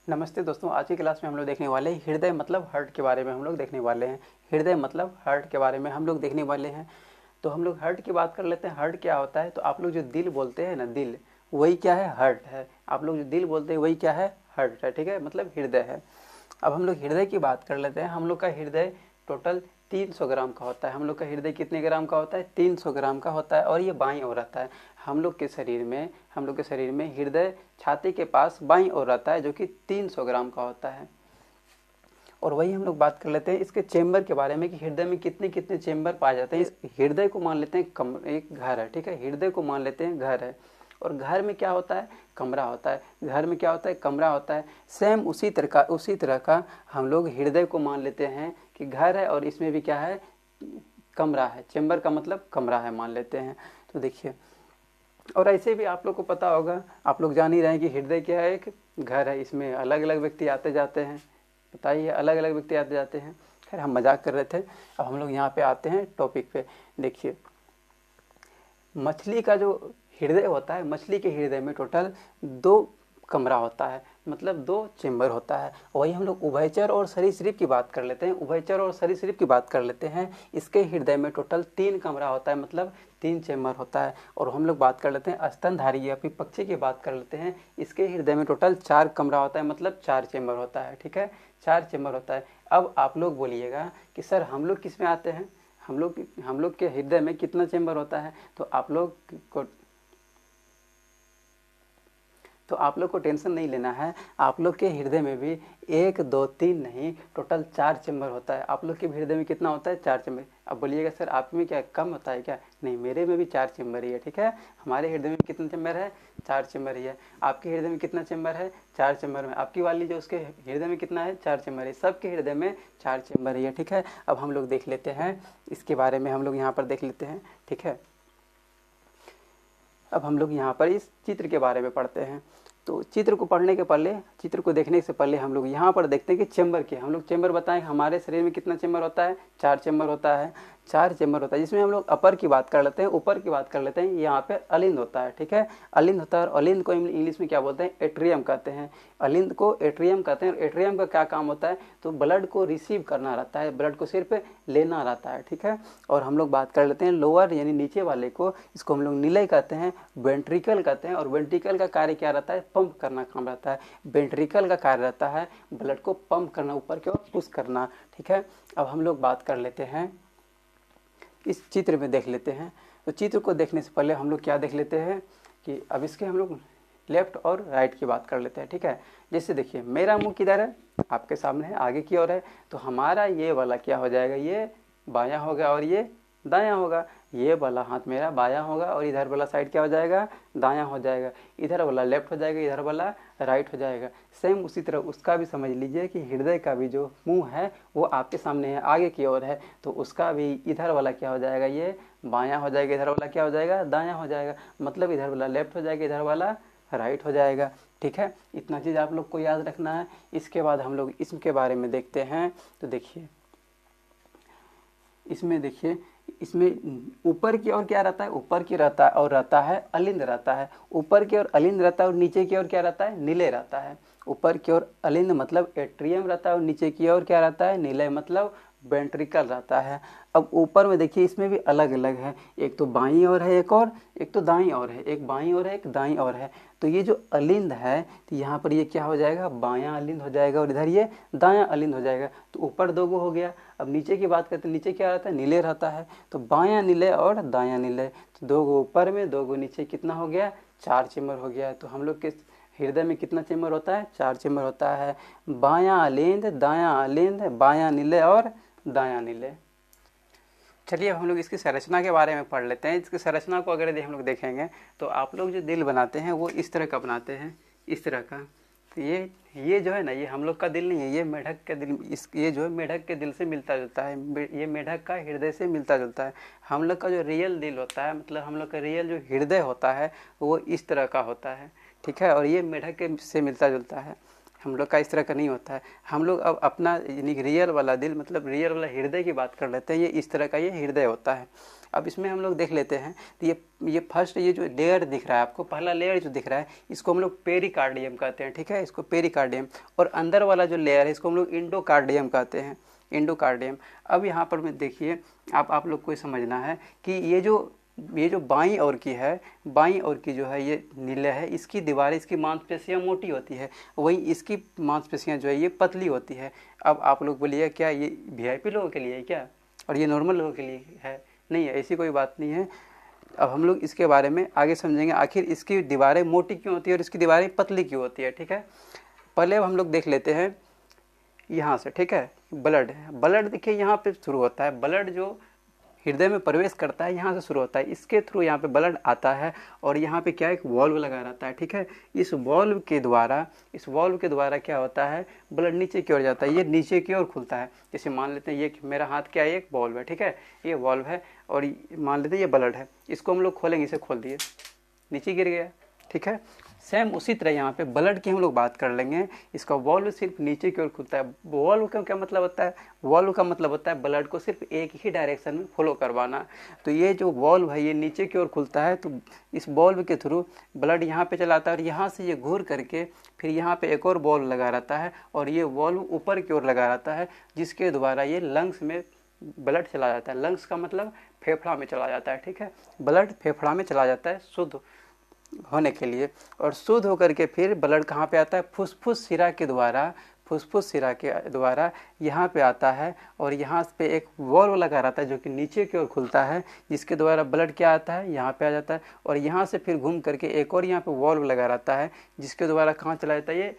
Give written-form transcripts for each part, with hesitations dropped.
नमस्ते दोस्तों, आज की क्लास में हम लोग देखने वाले हैं हृदय मतलब हार्ट के बारे में हम लोग देखने वाले हैं। हृदय मतलब हार्ट के बारे में हम लोग देखने वाले हैं। तो हम लोग हार्ट की बात कर लेते हैं। हार्ट क्या होता है? तो आप लोग जो दिल बोलते हैं ना, दिल, वही क्या है? हार्ट है। आप लोग जो दिल बोलते हैं वही क्या है? हार्ट है। ठीक है, मतलब हृदय है। अब हम लोग हृदय की बात कर लेते हैं। हम लोग का हृदय टोटल 300 ग्राम का होता है। हम लोग का हृदय कितने ग्राम का होता है? 300 ग्राम का होता है, और ये बाईं ओर रहता है। हम लोग के शरीर में हृदय छाती के पास बाईं ओर रहता है, जो कि 300 ग्राम का होता है। और वही हम लोग बात कर लेते हैं इसके चेंबर के बारे में कि हृदय में कितने कितने चेंबर पाए जाते हैं। इस हृदय को मान लेते हैं एक घर है। ठीक है, हृदय को मान लेते हैं घर है। और घर में क्या होता है? कमरा होता है। घर में क्या होता है? कमरा होता है। सेम उसी तरह का हम लोग हृदय को मान लेते हैं कि घर है, और इसमें भी क्या है? कमरा है। चेंबर का मतलब कमरा है मान लेते हैं। तो देखिए, और ऐसे भी आप लोग को पता होगा, आप लोग जान ही रहे हैं कि हृदय क्या है? एक घर है। इसमें अलग अलग व्यक्ति आते जाते हैं। बताइए, अलग अलग व्यक्ति आते जाते हैं। खैर, हम मजाक कर रहे थे। अब हम लोग यहाँ पे आते हैं टॉपिक पे। देखिए, मछली का जो हृदय होता है, मछली के हृदय में टोटल 2 कमरा होता है, मतलब 2 चेंबर होता है। वही हम लोग उभयचर और सरीसृप की बात कर लेते हैं। उभयचर और सरीसृप की बात कर लेते हैं। इसके हृदय में टोटल 3 कमरा होता है, मतलब 3 चेंबर होता है। और हम लोग बात कर लेते हैं स्तनधारी या फिर पक्षी की बात कर लेते हैं। इसके हृदय में टोटल 4 कमरा होता है, मतलब 4 चेंबर होता है। ठीक है, 4 चेंबर होता है। अब आप लोग बोलिएगा कि सर हम लोग किस में आते हैं? हम लोग के हृदय में कितना चेंबर होता है? तो आप लोग को टेंशन नहीं लेना है। आप लोग के हृदय में भी 1 2 3 नहीं, टोटल 4 चेंबर होता है। आप लोग के हृदय में कितना होता है? 4 चेंबर। अब बोलिएगा सर आप में क्या कम होता है क्या? नहीं, मेरे में भी 4 चेंबर ही है। ठीक है, हमारे हृदय में कितना चेंबर है? 4 चेंबर ही है। आपके हृदय में कितना चेंबर है? 4 चेंबर में। आपकी वाली जो उसके हृदय में कितना है? 4 चेंबर है। सबके हृदय में 4 चेंबर ही है। ठीक है, अब हम लोग देख लेते हैं इसके बारे में। हम लोग यहाँ पर देख लेते हैं। ठीक है, अब हम लोग यहाँ पर इस चित्र के बारे में पढ़ते हैं। तो चित्र को देखने से पहले हम लोग यहाँ पर देखते हैं कि चेंबर के, हम लोग चेंबर बताएं हमारे शरीर में कितना चेंबर होता है? 4 चेंबर होता है। 4 चेंबर होता है, जिसमें हम लोग अपर की बात कर लेते हैं, ऊपर की बात कर लेते हैं। यहाँ पे अलिंद होता है। ठीक है, अलिंद होता है। और अलिंद को इंग्लिश में क्या बोलते हैं? एट्रियम कहते हैं। अलिंद को एट्रियम कहते हैं। और एट्रियम का क्या काम होता है? तो ब्लड को रिसीव करना रहता है, ब्लड को सिर्फ लेना रहता है। ठीक है, और हम लोग बात कर लेते हैं लोअर यानी नीचे वाले को, इसको हम लोग निलय कहते हैं, वेंट्रिकल कहते हैं। और वेंट्रिकल का कार्य क्या रहता है? पंप करना काम रहता है। वेंट्रिकल का कार्य रहता है ब्लड को पंप करना, ऊपर की ओर पुश करना। ठीक है, अब हम लोग बात कर लेते हैं, इस चित्र में देख लेते हैं। तो चित्र को देखने से पहले हम लोग क्या देख लेते हैं कि अब इसके हम लोग लेफ्ट और राइट की बात कर लेते हैं। ठीक है, जैसे देखिए मेरा मुंह किधर है? आपके सामने है, आगे की ओर है। तो हमारा ये वाला क्या हो जाएगा? ये बायां होगा और ये दायां होगा। ये वाला हाथ मेरा बायां होगा और इधर वाला साइड क्या हो जाएगा? दायां हो जाएगा। इधर वाला लेफ्ट हो जाएगा, इधर वाला राइट हो जाएगा। सेम उसी तरह उसका भी समझ लीजिए कि हृदय का भी जो मुंह है वो आपके सामने है, आगे की ओर है। तो उसका भी इधर वाला क्या हो जाएगा? ये बायां हो जाएगा, इधर वाला क्या हो जाएगा? दायां हो जाएगा। मतलब इधर वाला लेफ्ट हो जाएगा, इधर वाला राइट हो जाएगा। ठीक है, इतना चीज़ आप लोग को याद रखना है। इसके बाद हम लोग इसके बारे में देखते हैं। तो देखिए, इसमें ऊपर की ओर क्या रहता है? ऊपर की रहता है और रहता है अलिंद रहता है। ऊपर की ओर अलिंद रहता है और नीचे की ओर क्या रहता है? निलय रहता है। ऊपर की ओर अलिंद मतलब एट्रियम रहता है और नीचे की ओर क्या रहता है? निलय मतलब वेंट्रिकल रहता है। अब ऊपर में देखिए, इसमें भी अलग अलग है। एक तो बाईं ओर है, एक तो दाईं ओर है। एक बाईं ओर है, एक दाईं ओर है। तो ये जो अलिंद है, तो यहाँ पर ये क्या हो जाएगा? बायां अलिंद हो जाएगा और इधर ये दायां अलिंद हो जाएगा। तो ऊपर 2 गो हो गया। अब नीचे की बात करते हैं, नीचे क्या रहता है? निलय रहता है। तो बायां निलय और दायां निलय, तो 2 गो ऊपर में 2 गो नीचे, कितना हो गया? 4 चेंबर हो गया। तो हम लोग के हृदय में कितना चेंबर होता है? 4 चेंबर होता है। बायां अलिंद, दायां अलिंद, बायां निलय और दायां निलय। चलिए अब हम लोग इसकी संरचना के बारे में पढ़ लेते हैं। इसकी संरचना को अगर यदि हम लोग देखेंगे तो आप लोग जो दिल बनाते हैं वो इस तरह का बनाते हैं, इस तरह का। तो ये जो है ना, ये हम लोग का दिल नहीं है, ये मेढक का दिल, ये जो है मेढक के दिल से मिलता जुलता है। ये मेढक का हृदय से मिलता जुलता है। हम लोग का जो रियल दिल होता है, मतलब हम लोग का रियल जो हृदय होता है वो इस तरह का होता है। ठीक है, और ये मेढक के से मिलता जुलता है। हम लोग का इस तरह का नहीं होता है। हम लोग अब अपना यानी रियल वाला दिल मतलब रियल वाला हृदय की बात कर लेते हैं। ये इस तरह का ये हृदय होता है। अब इसमें हम लोग देख लेते हैं तो ये फर्स्ट ये जो लेयर दिख रहा है आपको, पहला लेयर जो दिख रहा है इसको हम लोग पेरिकार्डियम कहते हैं, ठीक है, इसको पेरिकार्डियम। और अंदर वाला जो लेयर है इसको हम लोग इंडोकार्डियम कहते हैं, इंडोकार्डियम। अब यहाँ पर में देखिए आप लोग को समझना है कि ये जो बाईं ओर की है, बाईं ओर की जो है ये नीले है, इसकी दीवारें, इसकी मांसपेशियां मोटी होती है, वहीं इसकी मांसपेशियां जो है ये पतली होती है। अब आप लोग बोलिए क्या ये वीआईपी लोगों के लिए है क्या, और ये नॉर्मल लोगों के लिए है? नहीं है, ऐसी कोई बात नहीं है। अब हम लोग इसके बारे में आगे समझेंगे, आखिर इसकी दीवारें मोटी क्यों होती है और इसकी दीवारें पतली क्यों होती है, ठीक है। पहले अब हम लोग देख लेते हैं यहाँ से, ठीक है। ब्लड है, ब्लड देखिए यहाँ पे शुरू होता है, ब्लड जो हृदय में प्रवेश करता है यहाँ से शुरू होता है, इसके थ्रू यहाँ पे ब्लड आता है और यहाँ पे क्या एक वॉल्व लगा रहता है, ठीक है। इस वॉल्व के द्वारा क्या होता है, ब्लड नीचे की ओर जाता है, ये नीचे की ओर खुलता है। जैसे मान लेते हैं ये मेरा हाथ क्या है, एक वॉल्व है, ठीक है, ये वॉल्व है और मान लेते हैं ये ब्लड है, इसको हम लोग खोलेंगे, इसे खोल दिए, नीचे गिर गया, ठीक है। सेम उसी तरह यहाँ पे ब्लड की हम लोग बात कर लेंगे। इसका वॉल्व सिर्फ नीचे की ओर खुलता है। वॉल्व का क्या मतलब होता है, वॉल्व का मतलब होता है ब्लड को सिर्फ एक ही डायरेक्शन में फॉलो करवाना। तो ये जो वॉल्व है ये नीचे की ओर खुलता है, तो इस वॉल्व के थ्रू ब्लड यहाँ पे चलाता है और यहाँ से ये घूर करके फिर यहाँ पे एक और वॉल्व लगा रहता है और ये वॉल्व ऊपर की ओर लगा रहता है, जिसके द्वारा ये लंग्स में ब्लड चला जाता है। लंग्स का मतलब फेफड़ा में चला जाता है, ठीक है। ब्लड फेफड़ा में चला जाता है शुद्ध होने के लिए, और शुद्ध होकर के फिर ब्लड कहाँ पे आता है, फुसफुस शिरा के द्वारा यहाँ पे आता है और यहाँ पे एक वॉल्व लगा रहता है जो कि नीचे की ओर खुलता है, जिसके द्वारा ब्लड क्या आता है, यहाँ पे आ जाता है और यहाँ से फिर घूम करके एक और यहाँ पे वॉल्व लगा रहता है, जिसके द्वारा कहाँ चला जाता है, ये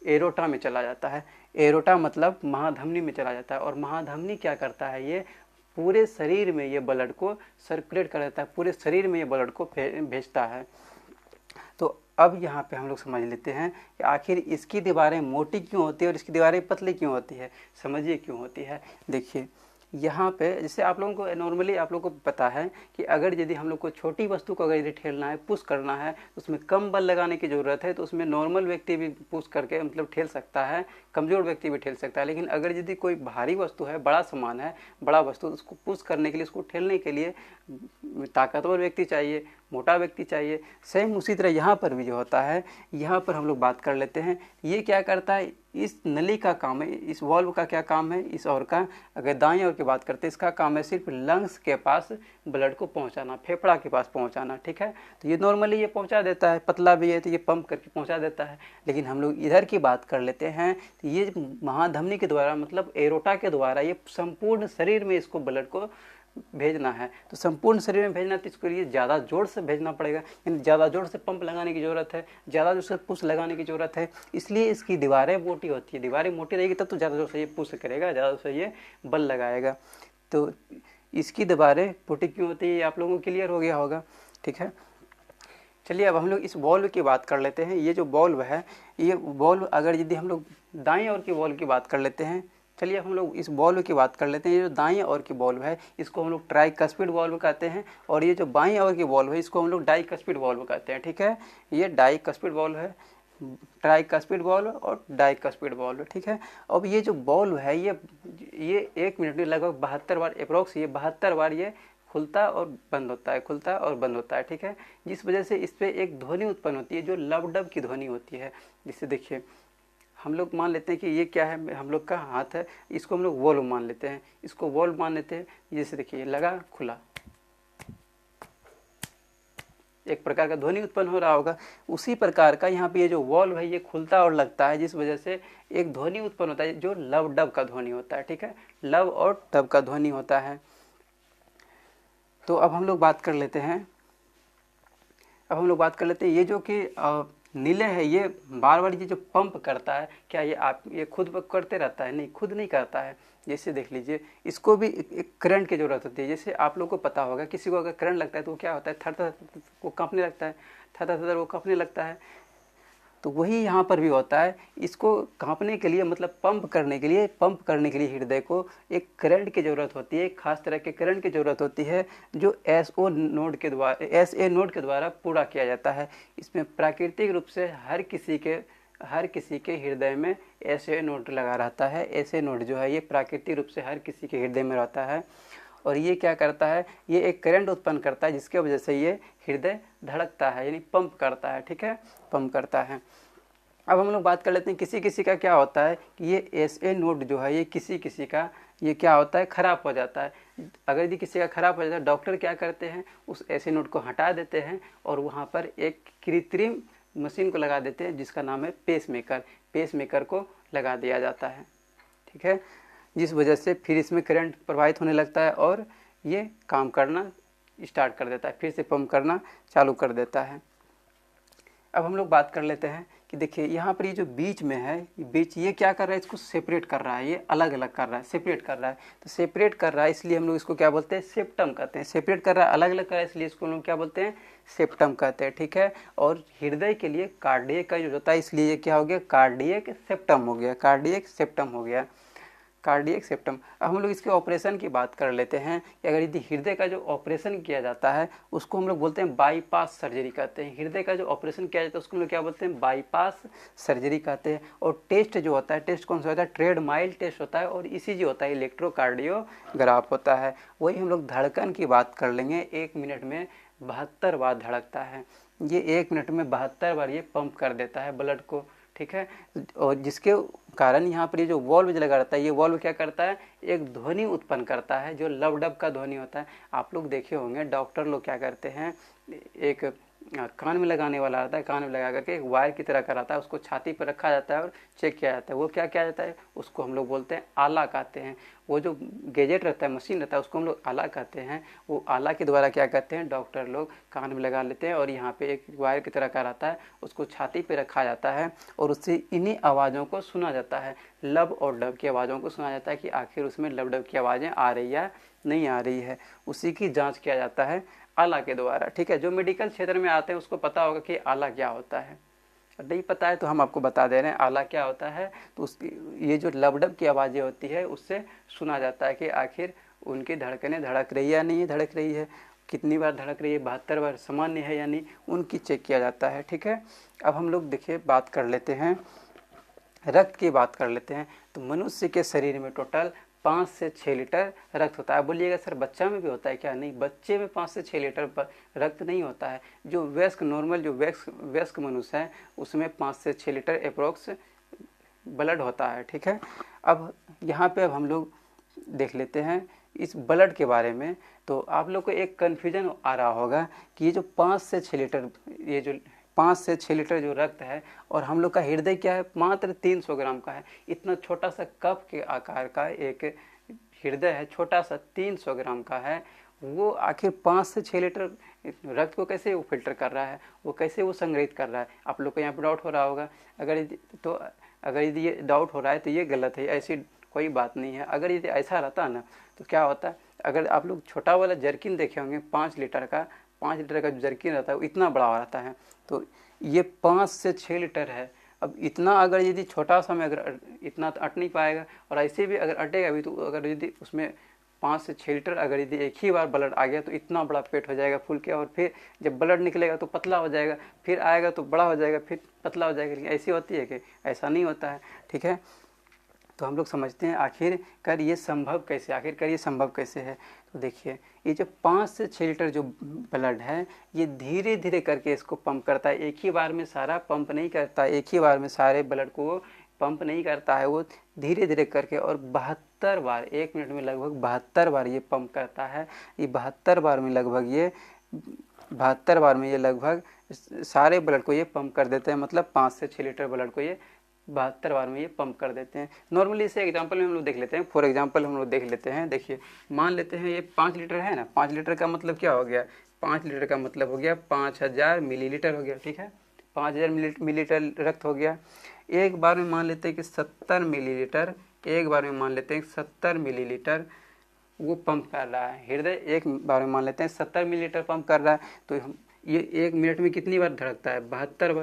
एरोटा में चला जाता है। एरोटा मतलब महाधमनी में चला जाता है और महाधमनी क्या करता है, ये पूरे शरीर में ये ब्लड को सर्कुलेट कर देता है, पूरे शरीर में ये ब्लड को भेजता है। तो अब यहाँ पे हम लोग समझ लेते हैं कि आखिर इसकी दीवारें मोटी क्यों होती है और इसकी दीवारें पतली क्यों होती है। समझिए क्यों होती है। देखिए यहाँ पे जैसे आप लोगों को नॉर्मली आप लोगों को पता है कि अगर यदि हम लोग को छोटी वस्तु को अगर यदि ठेलना है, पुश करना है, तो उसमें कम बल लगाने की ज़रूरत है, तो उसमें नॉर्मल व्यक्ति भी पुश करके मतलब ठेल सकता है, कमज़ोर व्यक्ति भी ठेल सकता है। लेकिन अगर यदि कोई भारी वस्तु है, बड़ा सामान है, बड़ा वस्तु, उसको पुश करने के लिए, उसको ठेलने के लिए ताकतवर व्यक्ति चाहिए, मोटा व्यक्ति चाहिए। सेम उसी तरह यहाँ पर भी जो होता है, यहाँ पर हम लोग बात कर लेते हैं, ये क्या करता है, इस नली का काम है, इस वॉल्व का क्या काम है, इस ओर का अगर दाएं ओर की बात करते हैं, इसका काम है सिर्फ लंग्स के पास ब्लड को पहुंचाना, फेफड़ा के पास पहुंचाना, ठीक है। तो ये नॉर्मली ये पहुंचा देता है, पतला भी है तो ये पंप करके पहुंचा देता है। लेकिन हम लोग इधर की बात कर लेते हैं तो ये महाधमनी के द्वारा मतलब एरोटा के द्वारा ये संपूर्ण शरीर में इसको ब्लड को भेजना है। तो संपूर्ण शरीर में भेजना तो इसके लिए ज़्यादा जोर से भेजना पड़ेगा, यानी ज़्यादा जोर से पंप लगाने की ज़रूरत है, ज़्यादा जोर से पुश लगाने की ज़रूरत है। इसलिए इसकी दीवारें मोटी होती है। दीवारें मोटी रहेगी तब तो ज़्यादा जोर से ये पुश करेगा, ज़्यादा जोर से ये बल लगाएगा। तो इसकी दीवारें मोटी क्यों होती है ये आप लोगों को क्लियर हो गया होगा, ठीक है। चलिए अब हम लोग इस वॉल्व की बात कर लेते हैं। ये जो वॉल्व है, ये वॉल्व अगर यदि हम लोग दाएँ ओर की वॉल्व की बात कर लेते हैं, चलिए हम लोग इस वॉल्व की बात कर लेते हैं। ये जो दाएं ओर की वॉल्व है इसको हम लोग ट्राइकस्पिड वॉल्व कहते हैं और ये जो बाएं ओर की वॉल्व है इसको हम लोग डाइकस्पिड वॉल्व कहते हैं, ठीक है। ये डाइकस्पिड वॉल्व है, ट्राइकस्पिड वॉल्व और डाइकस्पिड वॉल्व, ठीक है। अब ये जो वॉल्व है ये 1 मिनट में लगभग 72 बार अप्रोक्स ये 72 बार ये खुलता और बंद होता है, खुलता और बंद होता है, ठीक है। जिस वजह से इस पर एक ध्वनि उत्पन्न होती है जो लब डब की ध्वनि होती है। जिससे देखिए हम लोग मान लेते हैं कि ये क्या है, हम लोग का हाथ है, इसको हम लोग वॉल्व मान लेते हैं, इसको वॉल्व मान लेते हैं। जैसे देखिए लगा, खुला, एक प्रकार का ध्वनि उत्पन्न हो रहा होगा। उसी प्रकार का यहाँ पे ये जो वॉल्व है ये खुलता और लगता है, जिस वजह से एक ध्वनि उत्पन्न होता है जो लब डब का ध्वनि होता है, ठीक है। लब और डब का ध्वनि होता है। तो अब हम लोग बात कर लेते हैं, ये जो कि नीले है ये बार बार ये जो पंप करता है, क्या ये खुद करते रहता है? नहीं, खुद नहीं करता है। जैसे देख लीजिए, इसको भी एक करंट की जरूरत होती है। जैसे आप लोग को पता होगा किसी को अगर करंट लगता है तो क्या होता है, थर थर वो कांपने लगता है, थर थर वो कांपने लगता है। तो वही यहाँ पर भी होता है। इसको कांपने के लिए मतलब पंप करने के लिए हृदय को एक करंट की ज़रूरत होती है, एक खास तरह के करंट की ज़रूरत होती है जो SA नोड के द्वारा पूरा किया जाता है। इसमें प्राकृतिक रूप से हर किसी के हर किसी के हृदय में ऐसे नोड लगा रहता है। ऐसे नोड जो है ये प्राकृतिक रूप से हर किसी के हृदय में रहता है और ये क्या करता है, ये एक करंट उत्पन्न करता है जिसके वजह से ये हृदय धड़कता है, यानी पंप करता है। ठीक है, पंप करता है। अब हम लोग बात कर लेते हैं किसी किसी का क्या होता है कि ये एसए नोड जो है ये किसी किसी का ये क्या होता है, खराब हो जाता है। अगर यदि किसी का खराब हो जाता है, डॉक्टर क्या करते हैं, उस एसए नोड को हटा देते हैं और वहाँ पर एक कृत्रिम मशीन को लगा देते हैं जिसका नाम है पेसमेकर। पेसमेकर को लगा दिया जाता है। ठीक है, जिस वजह से फिर इसमें करंट प्रवाहित होने लगता है और ये काम करना स्टार्ट कर देता है, फिर से पंप करना चालू कर देता है। अब हम लोग बात कर लेते हैं कि देखिए यहाँ पर ये जो बीच में है, बीच ये क्या कर रहा है, इसको सेपरेट कर रहा है, ये अलग अलग कर रहा है, सेपरेट कर रहा है। तो सेपरेट कर रहा है इसलिए हम लोग इसको क्या बोलते हैं, सेप्टम कहते हैं। सेपरेट कर रहा है, अलग अलग कर रहा है, इसलिए इसको हम लोग क्या बोलते हैं, सेप्टम कहते हैं। ठीक है, और हृदय के लिए कार्डियक का यूज होता है, इसलिए ये क्या हो गया, कार्डियक सेप्टम हो गया, कार्डियक सेप्टम हो गया, कार्डियक सेप्टम। अब हम लोग इसके ऑपरेशन की बात कर लेते हैं कि अगर यदि हृदय का जो ऑपरेशन किया जाता है उसको हम लोग बोलते हैं बाईपास सर्जरी कहते हैं। हृदय का जो ऑपरेशन किया जाता है उसको हम लोग क्या बोलते हैं, बाईपास सर्जरी कहते हैं। और टेस्ट जो होता है, टेस्ट कौन सा होता है, ट्रेडमाइल टेस्ट होता है और ईसीजी होता है, इलेक्ट्रोकार्डियोग्राफ होता है। वही हम लोग धड़कन की बात कर लेंगे। 1 मिनट में 72 बार धड़कता है, ये 1 मिनट में 72 बार ये पंप कर देता है ब्लड को। ठीक है, और जिसके कारण यहाँ पर ये जो वॉल्व लगा रहता है, ये वॉल्व क्या करता है, एक ध्वनि उत्पन्न करता है जो लवडब का ध्वनि होता है। आप लोग देखे होंगे डॉक्टर लोग क्या करते हैं, एक कान में लगाने वाला आता है, कान में लगा करके एक वायर की तरह कराता है, उसको छाती पर रखा जाता है और चेक किया जाता है। वो क्या किया जाता है, उसको हम लोग बोलते हैं आला कहते हैं। वो जो गैजेट रहता है, मशीन रहता है, उसको हम लोग आला कहते हैं। वो आला के द्वारा क्या करते हैं, डॉक्टर लोग कान में लगा लेते हैं और यहाँ पे एक वायर की तरह का रहता है, उसको छाती पे रखा जाता है और उससे इन्हीं आवाज़ों को सुना जाता है, लब और डब की आवाज़ों को सुना जाता है कि आखिर उसमें लब डब की आवाज़ें आ रही है नहीं आ रही है। उसी की जाँच किया जाता है आला के द्वारा। ठीक है, जो मेडिकल क्षेत्र में आते हैं उसको पता होगा कि आला क्या होता है, नहीं पता है तो हम आपको बता दे रहे हैं आला क्या होता है। तो उसकी ये जो लबडब की आवाज़ें होती है उससे सुना जाता है कि आखिर उनकी धड़कनें धड़क रही है या नहीं धड़क रही है, कितनी बार धड़क रही है, 72 बार सामान्य है या नहीं, उनकी चेक किया जाता है। ठीक है, अब हम लोग देखिए बात कर लेते हैं रक्त की बात कर लेते हैं। तो मनुष्य के शरीर में टोटल 5 से 6 लीटर रक्त होता है। बोलिएगा सर बच्चा में भी होता है क्या, नहीं, बच्चे में 5 से 6 लीटर रक्त नहीं होता है। जो वयस्क नॉर्मल जो वयस्क मनुष्य है उसमें 5 से 6 लीटर अप्रोक्स ब्लड होता है। ठीक है, अब यहाँ पे अब हम लोग देख लेते हैं इस ब्लड के बारे में। तो आप लोग को एक कन्फ्यूजन आ रहा होगा कि ये जो 5 से 6 लीटर ये जो 5 से 6 लीटर जो रक्त है और हम लोग का हृदय क्या है, मात्र 300 ग्राम का है। इतना छोटा सा कप के आकार का एक हृदय है, छोटा सा 300 ग्राम का है। वो आखिर 5 से 6 लीटर रक्त को कैसे वो फिल्टर कर रहा है, वो कैसे वो संग्रहित कर रहा है, आप लोग को यहाँ पर डाउट हो रहा होगा। अगर यदि ये डाउट हो रहा है तो ये गलत है, ऐसी कोई बात नहीं है। अगर यदि ऐसा रहता ना तो क्या होता है, अगर आप लोग छोटा वाला जर्किन देखे होंगे 5 लीटर का जो जर्किन रहता है वो इतना बड़ा रहता है, तो ये 5 से 6 लीटर है। अब इतना अगर यदि छोटा सा में अगर इतना तो अट नहीं पाएगा, और ऐसे भी अगर अटेगा भी तो अगर यदि उसमें 5 से 6 लीटर अगर यदि एक ही बार ब्लड आ गया तो इतना बड़ा पेट हो जाएगा फूल के, और फिर जब ब्लड निकलेगा तो पतला हो जाएगा, फिर आएगा तो बड़ा हो जाएगा, फिर पतला हो जाएगा। लेकिन ऐसी होती है कि ऐसा नहीं होता है। ठीक है, तो हम लोग समझते हैं आखिरकार ये संभव कैसे है। तो देखिए ये जो 5 से 6 लीटर जो ब्लड है ये धीरे धीरे करके इसको पंप करता है, एक ही बार में सारा पंप नहीं करता, एक ही बार में सारे ब्लड को पंप नहीं करता है, वो धीरे धीरे करके, और 72 बार 1 मिनट में लगभग 72 बार ये पंप करता है। ये 72 बार में लगभग सारे ब्लड को ये पंप कर देते हैं, मतलब 5 से 6 लीटर ब्लड को ये 72 बार में ये पंप कर देते हैं। नॉर्मली इसे एग्जांपल में हम लोग देख लेते हैं, फॉर एग्जांपल हम लोग देख लेते हैं। देखिए मान लेते हैं ये 5 लीटर है ना, 5 लीटर का मतलब क्या हो गया, 5 लीटर का मतलब हो गया 5000 मिलीलीटर हो गया। ठीक है, 5000 मिलीलीटर रक्त हो गया। एक बार में मान लेते हैं कि 70 मिलीलीटर, एक बार में मान लेते हैं 70 मिलीलीटर वो पंप कर रहा है हृदय, एक बार में मान लेते हैं 70 मिलीलीटर पंप कर रहा है। तो ये 1 मिनट में कितनी बार धड़कता है, 72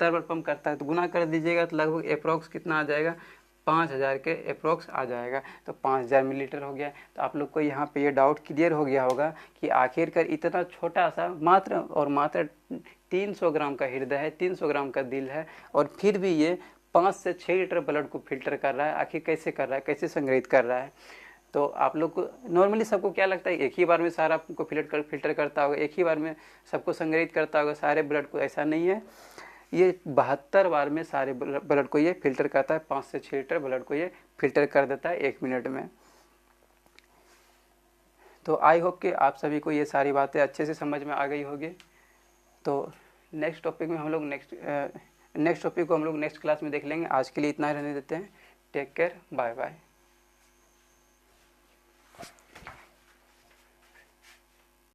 बार पंप करता है। तो गुना कर दीजिएगा तो लगभग अप्रोक्स कितना आ जाएगा, 5000 के अप्रोक्स आ जाएगा। तो 5000 मिलीलीटर हो गया। तो आप लोग को यहाँ पे ये डाउट क्लियर हो गया होगा कि आखिरकार इतना छोटा सा मात्र 300 ग्राम का हृदय है, 300 ग्राम का दिल है, और फिर भी ये 5 से 6 लीटर ब्लड को फिल्टर कर रहा है। आखिर कैसे कर रहा है, कैसे संग्रहित कर रहा है? तो आप लोग को नॉर्मली सबको क्या लगता है एक ही बार में सारा को फिल्टर करता होगा, एक ही बार में सबको संग्रहित करता होगा सारे ब्लड को। ऐसा नहीं है, ये 72 बार में सारे ब्लड को ये फिल्टर करता है। 5 से 6 लीटर ब्लड को ये फिल्टर कर देता है 1 मिनट में। तो आई होप कि आप सभी को ये सारी बातें अच्छे से समझ में आ गई होगी। तो नेक्स्ट टॉपिक में हम लोग नेक्स्ट टॉपिक को हम लोग नेक्स्ट क्लास में देख लेंगे। आज के लिए इतना ही रहने देते हैं। Take care, bye bye.